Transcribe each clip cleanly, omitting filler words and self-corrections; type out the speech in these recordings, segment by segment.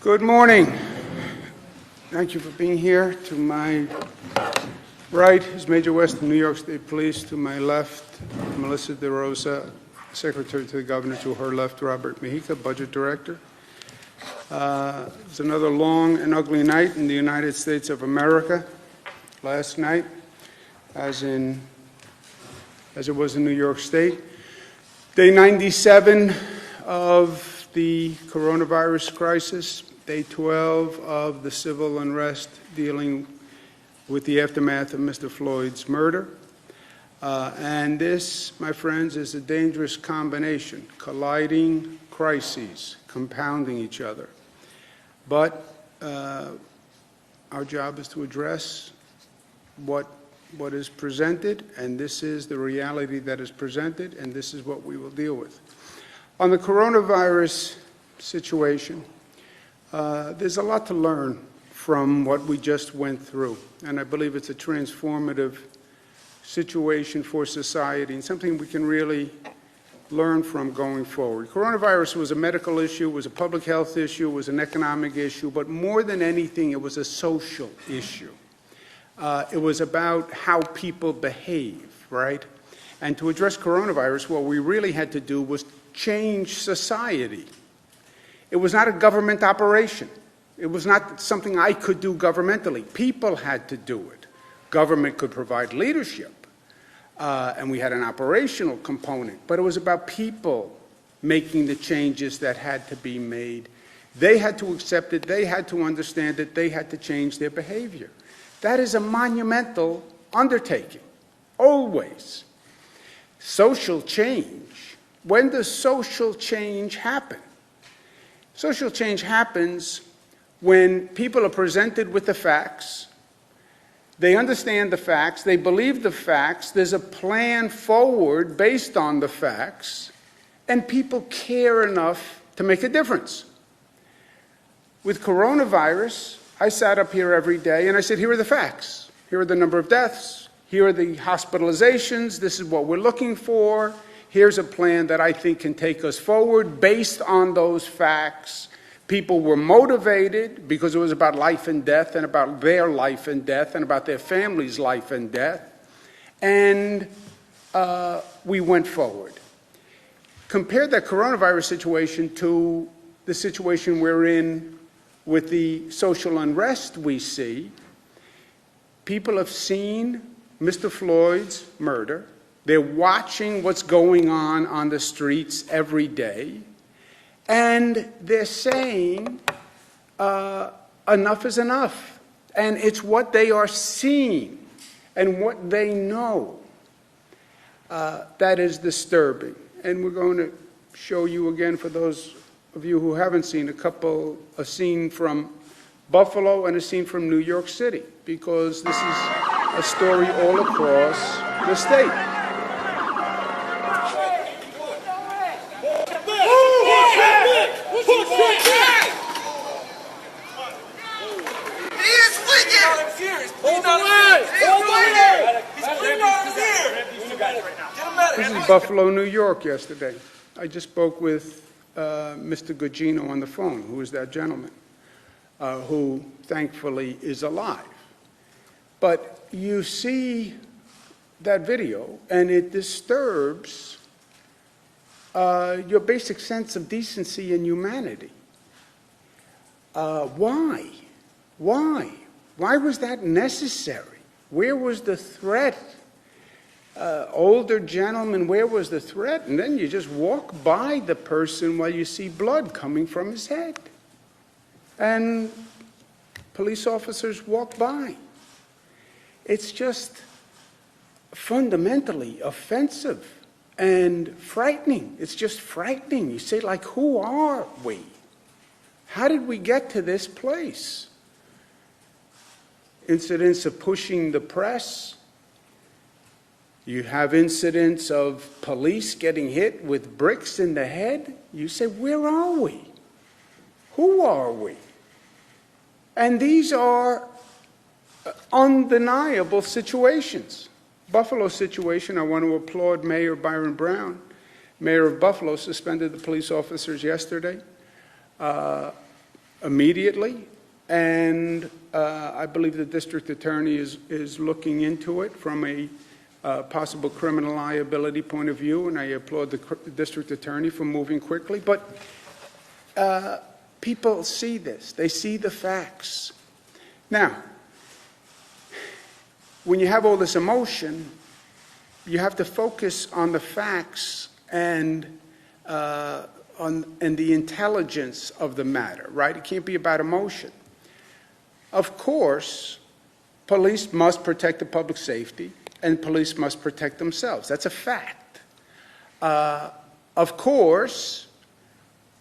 Good morning. Thank you for being here. To my right is Major West of New York State Police. To my left, Melissa DeRosa, Secretary to the Governor. To her left, Robert Mujica, Budget Director. It's another long and ugly night in the United States of America. Last night, as it was in New York State. Day 97 of the coronavirus crisis. Day 12 of the civil unrest dealing with the aftermath of Mr. Floyd's murder. And this, my friends, is a dangerous combination, colliding crises, compounding each other. But our job is to address what is presented, and this is the reality that is presented, and this is what we will deal with. On the coronavirus situation, there's a lot to learn from what we just went through, and I believe it's a transformative situation for society and something we can really learn from going forward. Coronavirus was a medical issue, was a public health issue, was an economic issue, but more than anything, it was a social issue. It was about how people behave, right? And to address coronavirus, what we really had to do was change society. It was not a government operation. It was not something I could do governmentally. People had to do it. Government could provide leadership, and we had an operational component, but it was about people making the changes that had to be made. They had to accept it. They had to understand it. They had to change their behavior. That is a monumental undertaking, always. Social change. When does social change happen? Social change happens when people are presented with the facts, they understand the facts, they believe the facts, there's a plan forward based on the facts, and people care enough to make a difference. With coronavirus, I sat up here every day and I said, here are the facts. Here are the number of deaths. Here are the hospitalizations. This is what we're looking for. Here's a plan that I think can take us forward based on those facts. People were motivated because it was about life and death and about their life and death and about their family's life and death. And we went forward. Compare that coronavirus situation to the situation we're in with the social unrest we see. People have seen Mr. Floyd's murder. They're watching what's going on the streets every day, and they're saying enough is enough. And it's what they are seeing and what they know that is disturbing. And we're going to show you again, for those of you who haven't seen, a scene from Buffalo and a scene from New York City, because this is a story all across the state. This is Buffalo, New York yesterday. I just spoke with Mr. Gugino on the phone, who is that gentleman, who thankfully is alive. But you see that video, and it disturbs your basic sense of decency and humanity. Why? Why? Why was that necessary? Where was the threat? Older gentleman, where was the threat? And then you just walk by the person while you see blood coming from his head. And police officers walk by. It's just fundamentally offensive and frightening. It's just frightening. You say, like, who are we? How did we get to this place? Incidents of pushing the press. You have incidents of police getting hit with bricks in the head. You say, where are we? Who are we? And these are undeniable situations. Buffalo situation, I want to applaud Mayor Byron Brown. Mayor of Buffalo suspended the police officers yesterday. immediately, and I believe the district attorney is looking into it from a possible criminal liability point of view, and I applaud the district attorney for moving quickly. But people see this. They see the facts. Now, when you have all this emotion, you have to focus on the facts and the intelligence of the matter, right? It can't be about emotion. Of course, police must protect the public safety, and police must protect themselves. That's a fact. Of course,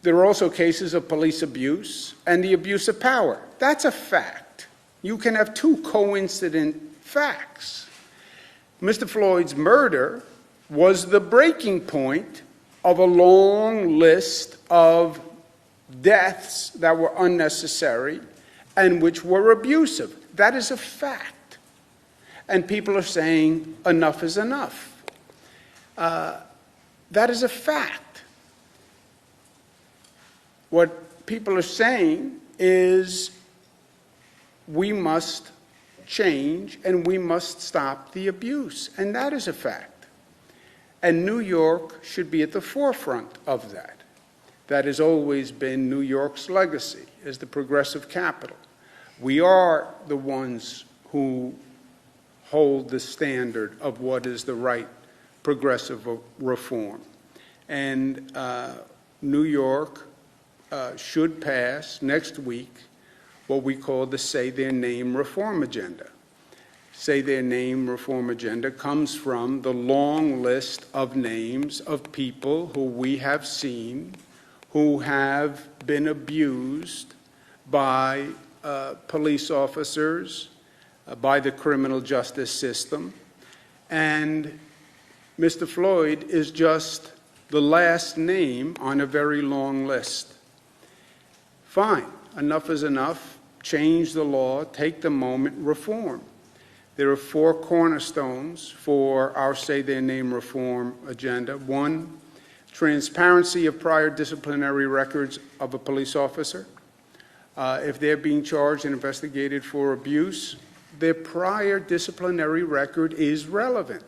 there are also cases of police abuse and the abuse of power. That's a fact. You can have two coincident facts. Mr. Floyd's murder was the breaking point of a long list of deaths that were unnecessary and which were abusive. That is a fact. And people are saying enough is enough. That is a fact. What people are saying is we must change and we must stop the abuse. And that is a fact. And New York should be at the forefront of that. That has always been New York's legacy as the progressive capital. We are the ones who hold the standard of what is the right progressive reform. And New York should pass next week what we call the Say Their Name reform agenda. Say Their Name reform agenda comes from the long list of names of people who we have seen who have been abused by police officers, by the criminal justice system. And Mr. Floyd is just the last name on a very long list. Fine, enough is enough. Change the law, take the moment, reform. There are 4 cornerstones for our Say Their Name reform agenda. 1, transparency of prior disciplinary records of a police officer. If they're being charged and investigated for abuse, their prior disciplinary record is relevant.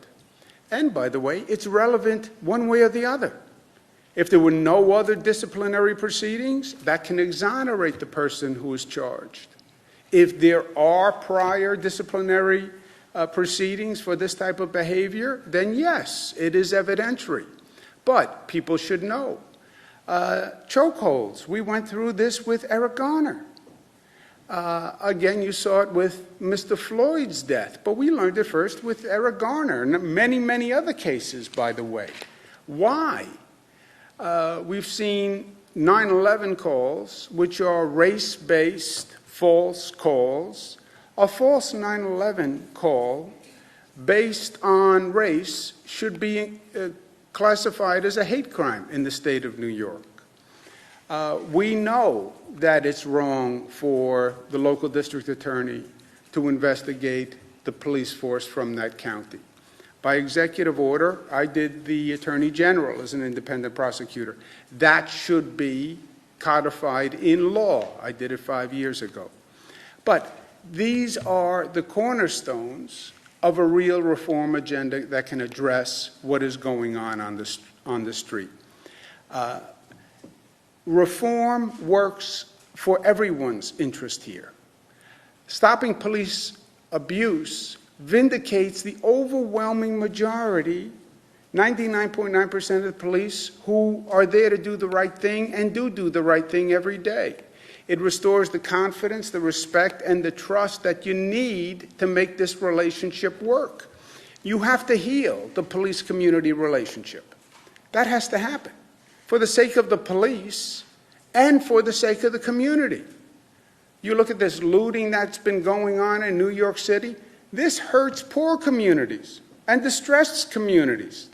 And by the way, it's relevant one way or the other. If there were no other disciplinary proceedings, that can exonerate the person who is charged. If there are prior disciplinary proceedings for this type of behavior, then yes, it is evidentiary. But people should know. Chokeholds. We went through this with Eric Garner. Again, you saw it with Mr. Floyd's death, but we learned it first with Eric Garner and many, many other cases, by the way. Why? We've seen 9/11 calls, which are race-based false calls. A false 9/11 call based on race should be classified as a hate crime in the state of New York. We know that it's wrong for the local district attorney to investigate the police force from that county. By executive order, I did the Attorney General as an independent prosecutor. That should be codified in law. I did it 5 years ago. But these are the cornerstones of a real reform agenda that can address what is going on the street. Reform works for everyone's interest here. Stopping police abuse vindicates the overwhelming majority, 99.9% of the police, who are there to do the right thing and do the right thing every day. It restores the confidence, the respect, and the trust that you need to make this relationship work. You have to heal the police-community relationship. That has to happen for the sake of the police and for the sake of the community. You look at this looting that's been going on in New York City. This hurts poor communities and distressed communities.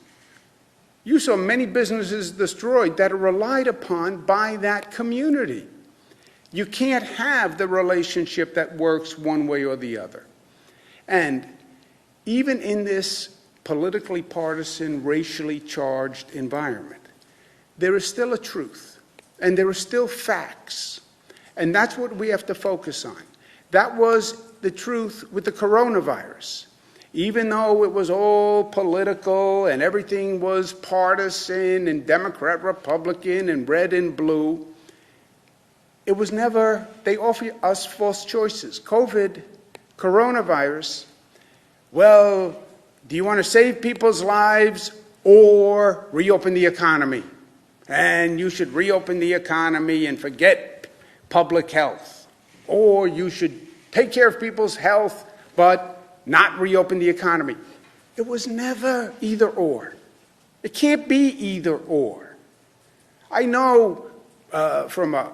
You saw many businesses destroyed that are relied upon by that community. You can't have the relationship that works one way or the other. And even in this politically partisan, racially charged environment, there is still a truth, and there are still facts. And that's what we have to focus on. That was the truth with the coronavirus. Even though it was all political and everything was partisan and Democrat, Republican, and red and blue, it was never, they offer us false choices. COVID, coronavirus, well, do you want to save people's lives or reopen the economy? And you should reopen the economy and forget public health. Or you should take care of people's health, but not reopen the economy. It was never either or. It can't be either or. I know from a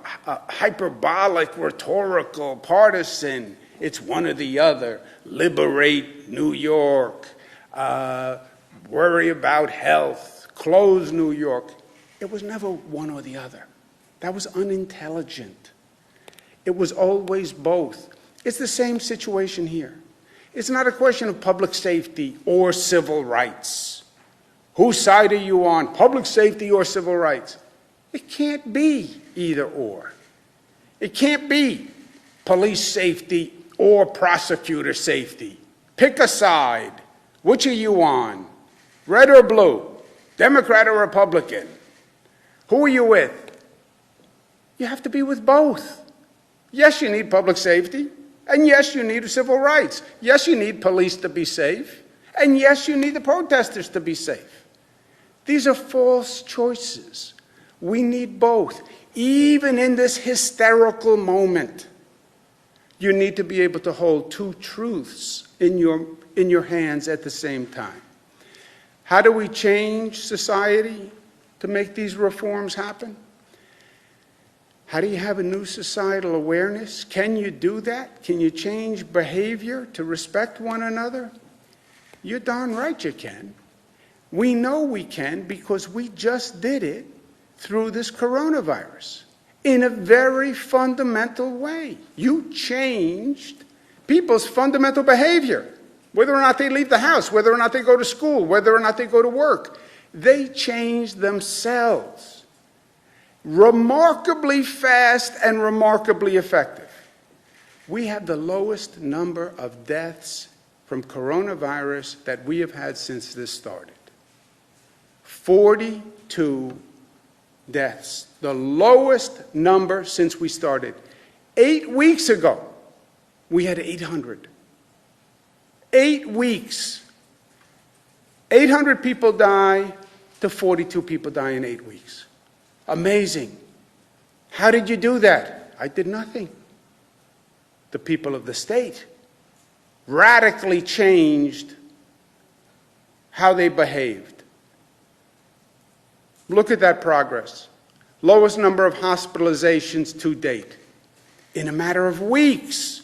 hyperbolic, rhetorical, partisan, it's one or the other. Liberate New York, worry about health, close New York. It was never one or the other. That was unintelligent. It was always both. It's the same situation here. It's not a question of public safety or civil rights. Whose side are you on, public safety or civil rights? It can't be either or. It can't be police safety or prosecutor safety. Pick a side. Which are you on? Red or blue? Democrat or Republican? Who are you with? You have to be with both. Yes, you need public safety. And yes, you need civil rights. Yes, you need police to be safe. And yes, you need the protesters to be safe. These are false choices. We need both. Even in this hysterical moment, you need to be able to hold two truths in your hands at the same time. How do we change society to make these reforms happen? How do you have a new societal awareness? Can you do that? Can you change behavior to respect one another? You're darn right you can. We know we can because we just did it through this coronavirus in a very fundamental way. You changed people's fundamental behavior, whether or not they leave the house, whether or not they go to school, whether or not they go to work. They changed themselves. Remarkably fast and remarkably effective. We have the lowest number of deaths from coronavirus that we have had since this started. 42 deaths, the lowest number since we started. 8 weeks ago, we had 800. 8 weeks. 800 people die to 42 people die in 8 weeks. Amazing. How did you do that? I did nothing. The people of the state radically changed how they behaved. Look at that progress. Lowest number of hospitalizations to date in a matter of weeks.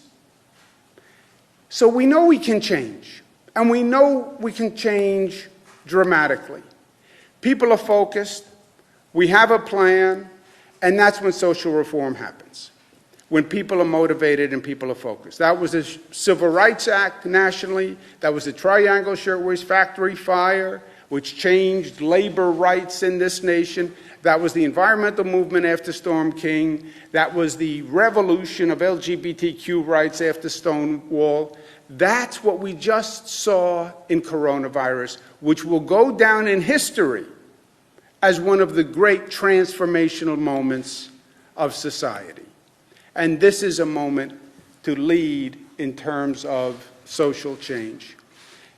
So we know we can change, and we know we can change dramatically. People are focused. We have a plan, and that's when social reform happens, when people are motivated and people are focused. That was the Civil Rights Act nationally. That was the Triangle Shirtwaist Factory fire, which changed labor rights in this nation. That was the environmental movement after Storm King. That was the revolution of LGBTQ rights after Stonewall. That's what we just saw in coronavirus, which will go down in history as one of the great transformational moments of society. And this is a moment to lead in terms of social change.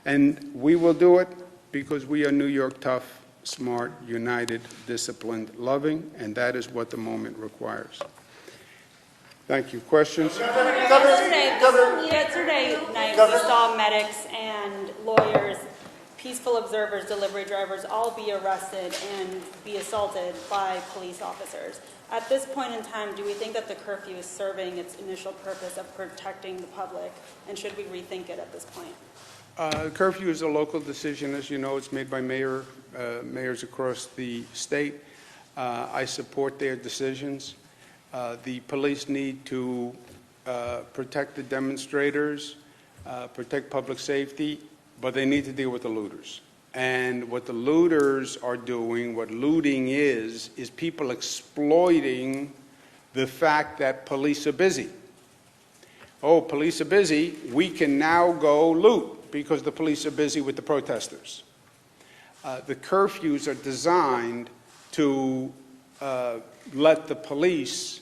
And we will do it because we are New York tough, smart, united, disciplined, loving, and that is what the moment requires. Thank you. Questions? Yesterday night, we saw medics and lawyers, peaceful observers, delivery drivers, all be arrested and be assaulted by police officers. At this point in time, do we think that the curfew is serving its initial purpose of protecting the public, and should we rethink it at this point? Curfew is a local decision. As you know, it's made by mayors across the state. I support their decisions. The police need to protect the demonstrators, protect public safety, but they need to deal with the looters. And what the looters are doing, what looting is people exploiting the fact that police are busy. Oh, police are busy, we can now go loot because the police are busy with the protesters. The curfews are designed to let the police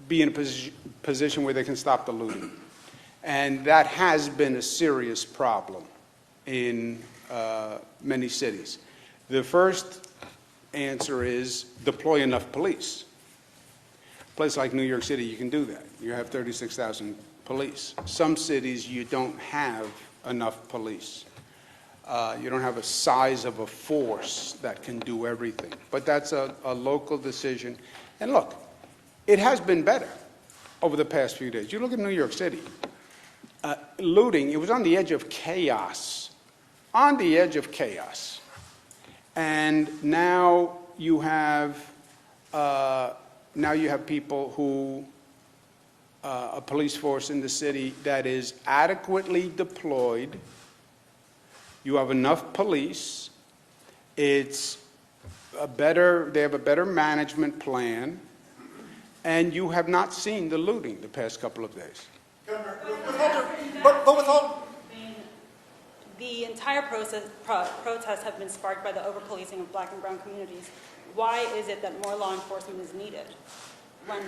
be in a position where they can stop the looting. And that has been a serious problem in many cities. The first answer is deploy enough police. A place like New York City, you can do that. You have 36,000 police. Some cities, you don't have enough police. You don't have a size of a force that can do everything. But that's a local decision. And look, it has been better over the past few days. You look at New York City, looting, it was on the edge of chaos, on the edge of chaos. And now you have people who, a police force in the city that is adequately deployed. You have enough police. It's they have a better management plan, and you have not seen the looting the past couple of days. Governor, but with all... The entire protests have been sparked by the over-policing of black and brown communities. Why is it that more law enforcement is needed when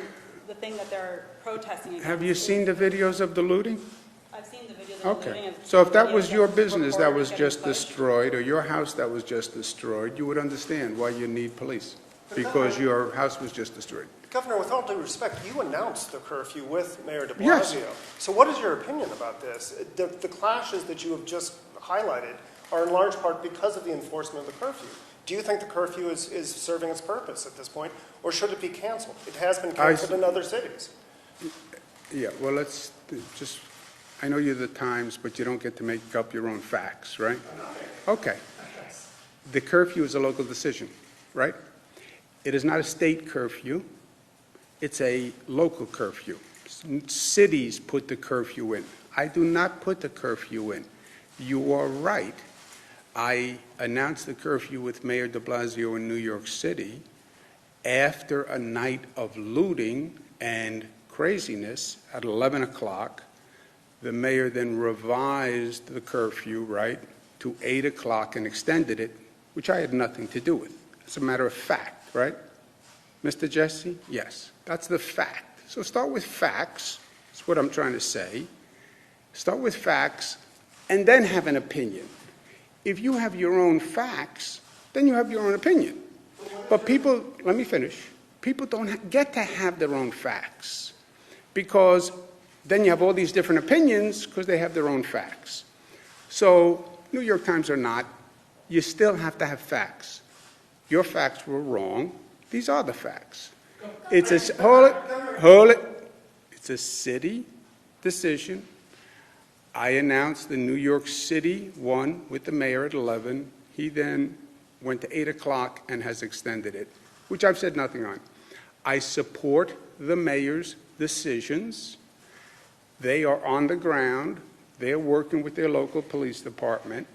the thing that they're protesting against? Have you seen the videos of the looting? I've seen the videos of the looting. Okay. So if that was your business that was just destroyed, or your house that was just destroyed, you would understand why you need police, because your house was just destroyed. Governor, with all due respect, you announced the curfew with Mayor de Blasio. Yes. So what is your opinion about this? The clashes that you have just highlighted are in large part because of the enforcement of the curfew. Do you think the curfew is serving its purpose at this point, or should it be canceled? It has been canceled in other cities. Yeah, well, let's just, I know you're the Times, but you don't get to make up your own facts, right? Okay. The curfew is a local decision, right? It is not a state curfew. It's a local curfew. Cities put the curfew in. I do not put the curfew in. You are right. I announced the curfew with Mayor de Blasio in New York City after a night of looting and craziness at 11 o'clock. The mayor then revised the curfew, right, to 8 o'clock and extended it, which I had nothing to do with. It's a matter of fact, right? Mr. Jesse? Yes, that's the fact. So start with facts. That's what I'm trying to say. Start with facts and then have an opinion. If you have your own facts, then you have your own opinion. But people, let me finish. People don't get to have their own facts because then you have all these different opinions because they have their own facts. So New York Times or not, you still have to have facts. Your facts were wrong. These are the facts. Hold it. It's a city decision. I announced the New York City one with the mayor at 11. He then went to 8 o'clock and has extended it, which I've said nothing on. I support the mayor's decisions. They are on the ground. They're working with their local police department.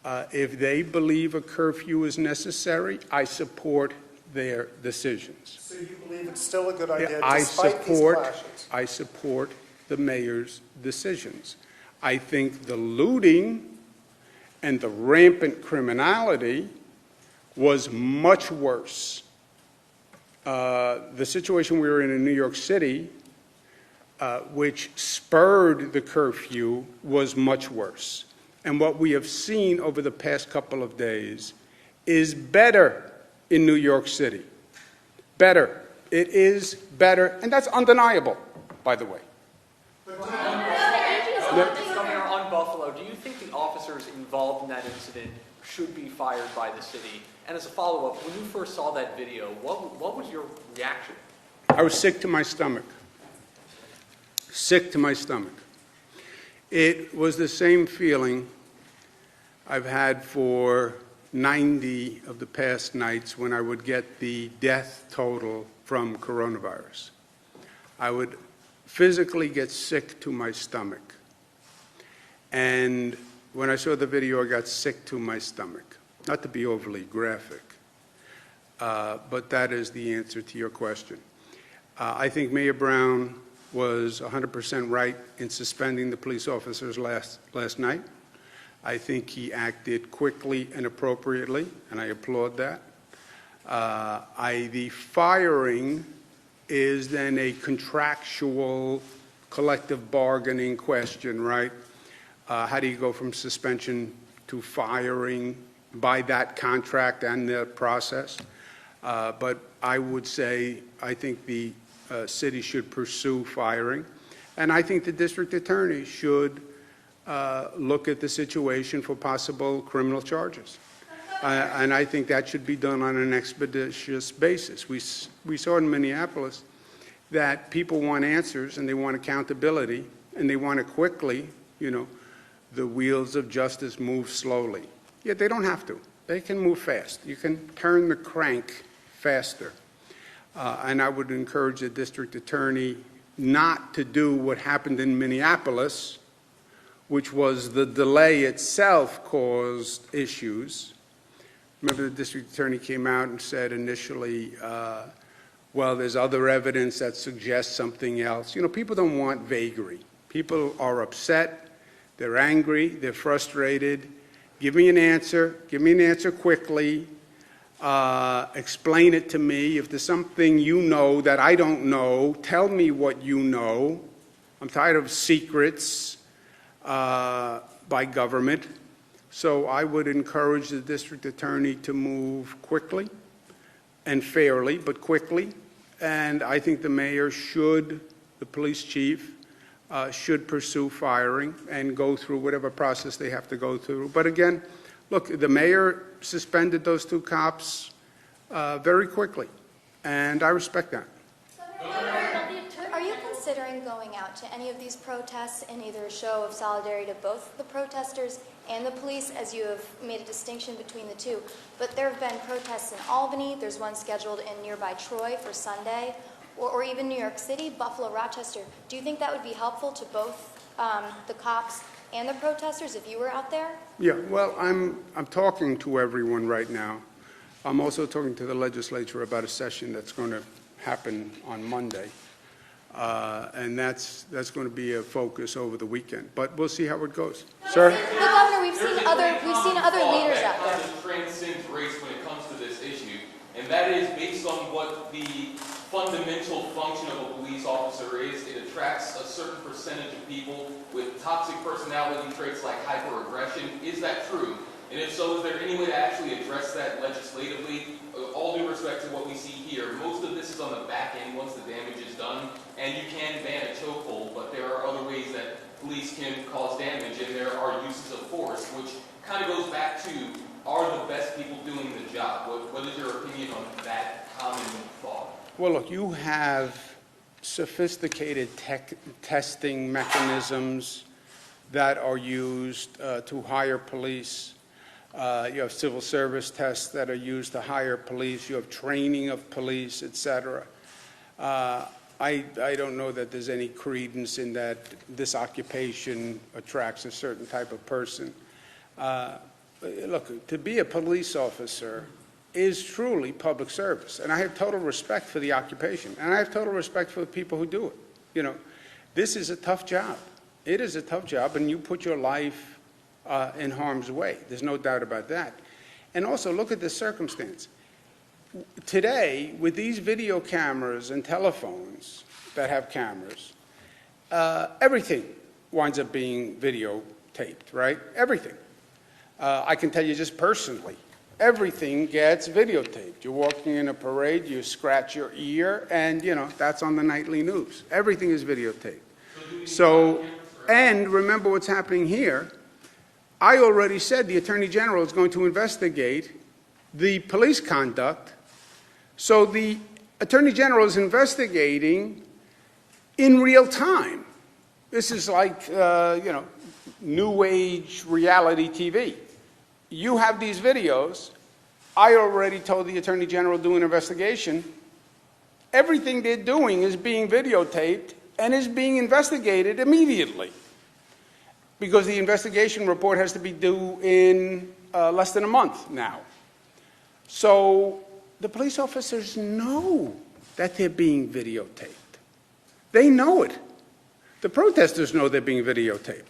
If they believe a curfew is necessary, I support their decisions. So you believe it's still a good idea I despite these clashes? I support the mayor's decisions. I think the looting and the rampant criminality was much worse. The situation we were in New York City, which spurred the curfew, was much worse. And what we have seen over the past couple of days is better in New York City. Better. It is better, and that's undeniable, by the way. Governor, on Buffalo, do you think the officers involved in that incident should be fired by the city? And as a follow-up, when you first saw that video, what was your reaction? I was sick to my stomach. Sick to my stomach. It was the same feeling I've had for 90 of the past nights when I would get the death total from coronavirus. I would physically get sick to my stomach. And when I saw the video, I got sick to my stomach. Not to be overly graphic, but that is the answer to your question. I think Mayor Brown was 100% right in suspending the police officers last night. I think he acted quickly and appropriately, and I applaud that. The firing is then a contractual collective bargaining question, right? How do you go from suspension to firing by that contract and the process? But I would say I think the city should pursue firing, and I think the district attorney should look at the situation for possible criminal charges. And I think that should be done on an expeditious basis. We saw in Minneapolis that people want answers and they want accountability and they want it quickly. You know, the wheels of justice move slowly. Yet they don't have to. They can move fast. You can turn the crank faster. And I would encourage the district attorney not to do what happened in Minneapolis, which was the delay itself caused issues. Remember, the district attorney came out and said initially, well, there's other evidence that suggests something else. You know, people don't want vagary. People are upset, they're angry, they're frustrated. Give me an answer quickly. Explain it to me. If there's something you know that I don't know, tell me what you know. I'm tired of secrets by government. So I would encourage the district attorney to move quickly and fairly, but quickly. And I think the mayor should, the police chief, should pursue firing and go through whatever process they have to go through. But again, look, the mayor suspended those two cops very quickly, and I respect that. Are you considering going out to any of these protests in either a show of solidarity to both the protesters and the police, as you have made a distinction between the two? But there have been protests in Albany. There's one scheduled in nearby Troy for Sunday, or even New York City, Buffalo, Rochester. Do you think that would be helpful to both the cops and the protesters if you were out there? Yeah, well, I'm talking to everyone right now. I'm also talking to the legislature about a session that's going to happen on Monday. And that's going to be a focus over the weekend. But we'll see how it goes. Sir? The governor, we've seen other leaders out there. That transcends race when it comes to this issue, and that is based on what the fundamental function of a police officer is. It attracts a certain percentage of people with toxic personality traits like hyperaggression. Is that true? And if so, is there any way to actually address that legislatively? All due respect to what we see here, most of this is on the back end once the damage is done, and you can ban a chokehold, but there are other ways that police can cause damage, and there are uses of force, which kind of goes back to, are the best people doing the job? What is your opinion on that common thought? Well, look, you have sophisticated testing mechanisms that are used to hire police. You have civil service tests that are used to hire police. You have training of police, etc. I don't know that there's any credence in that this occupation attracts a certain type of person. Look, to be a police officer is truly public service, and I have total respect for the occupation, and I have total respect for the people who do it. You know, this is a tough job. It is a tough job, and you put your life in harm's way. There's no doubt about that. And also, look at the circumstance. Today, with these video cameras and telephones that have cameras, everything winds up being videotaped, right? Everything. I can tell you just personally, everything gets videotaped. You're walking in a parade, you scratch your ear, and, you know, that's on the nightly news. Everything is videotaped. So, and remember what's happening here. I already said the Attorney General is going to investigate the police conduct. So the Attorney General is investigating in real time. This is like, new age reality TV. You have these videos. I already told the Attorney General to do an investigation. Everything they're doing is being videotaped and is being investigated immediately, because the investigation report has to be due in less than a month now. So the police officers know that they're being videotaped. They know it. The protesters know they're being videotaped.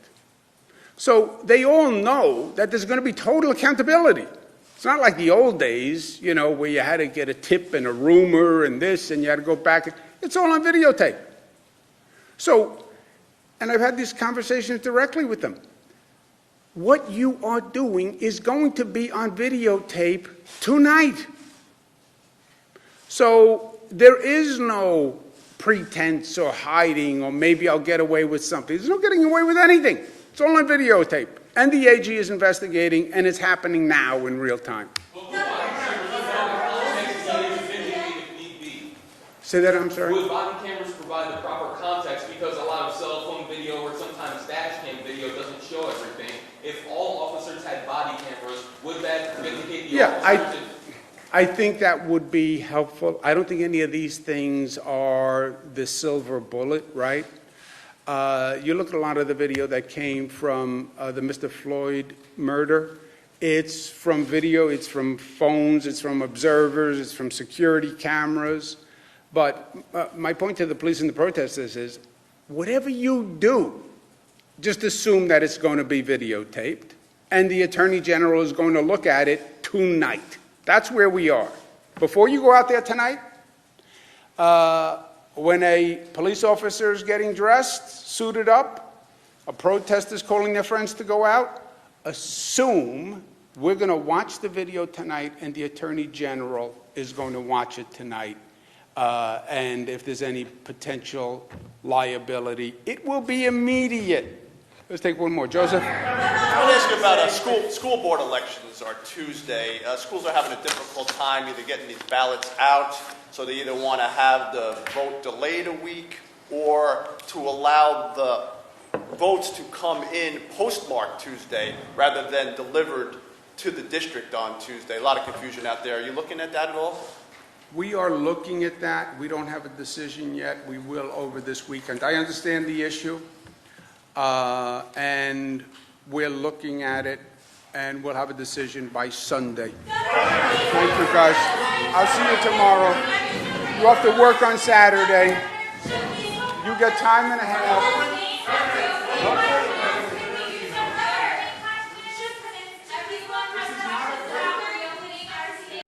So they all know that there's going to be total accountability. It's not like the old days, you know, where you had to get a tip and a rumor and this, and you had to go back. It's all on videotape. So, and I've had these conversations directly with them. What you are doing is going to be on videotape tonight. So there is no pretense or hiding or maybe I'll get away with something. There's no getting away with anything. It's all on videotape. And the AG is investigating, and it's happening now in real time. Say that, I'm sorry? Would body cameras provide the proper context, because a lot of cell phone video or sometimes dash cam video doesn't show everything? If all officers had body cameras, would that vindicate the officers? I think that would be helpful. I don't think any of these things are the silver bullet, right? You look at a lot of the video that came from the Mr. Floyd murder. It's from video, it's from phones, it's from observers, it's from security cameras. But my point to the police and the protesters is, whatever you do, just assume that it's going to be videotaped, and the Attorney General is going to look at it tonight. That's where we are. Before you go out there tonight, when a police officer is getting dressed, suited up, a protester is calling their friends to go out, assume we're going to watch the video tonight and the Attorney General is going to watch it tonight. And if there's any potential liability, it will be immediate. Let's take one more. Joseph? I want to ask you about school board elections are Tuesday. Schools are having a difficult time either getting these ballots out, so they either want to have the vote delayed a week or to allow the votes to come in postmarked Tuesday rather than delivered to the district on Tuesday. A lot of confusion out there. Are you looking at that at all? We are looking at that. We don't have a decision yet. We will over this weekend. I understand the issue, and we're looking at it, and we'll have a decision by Sunday. Thank you, guys. I'll see you tomorrow. You have to work on Saturday. You get time and a half.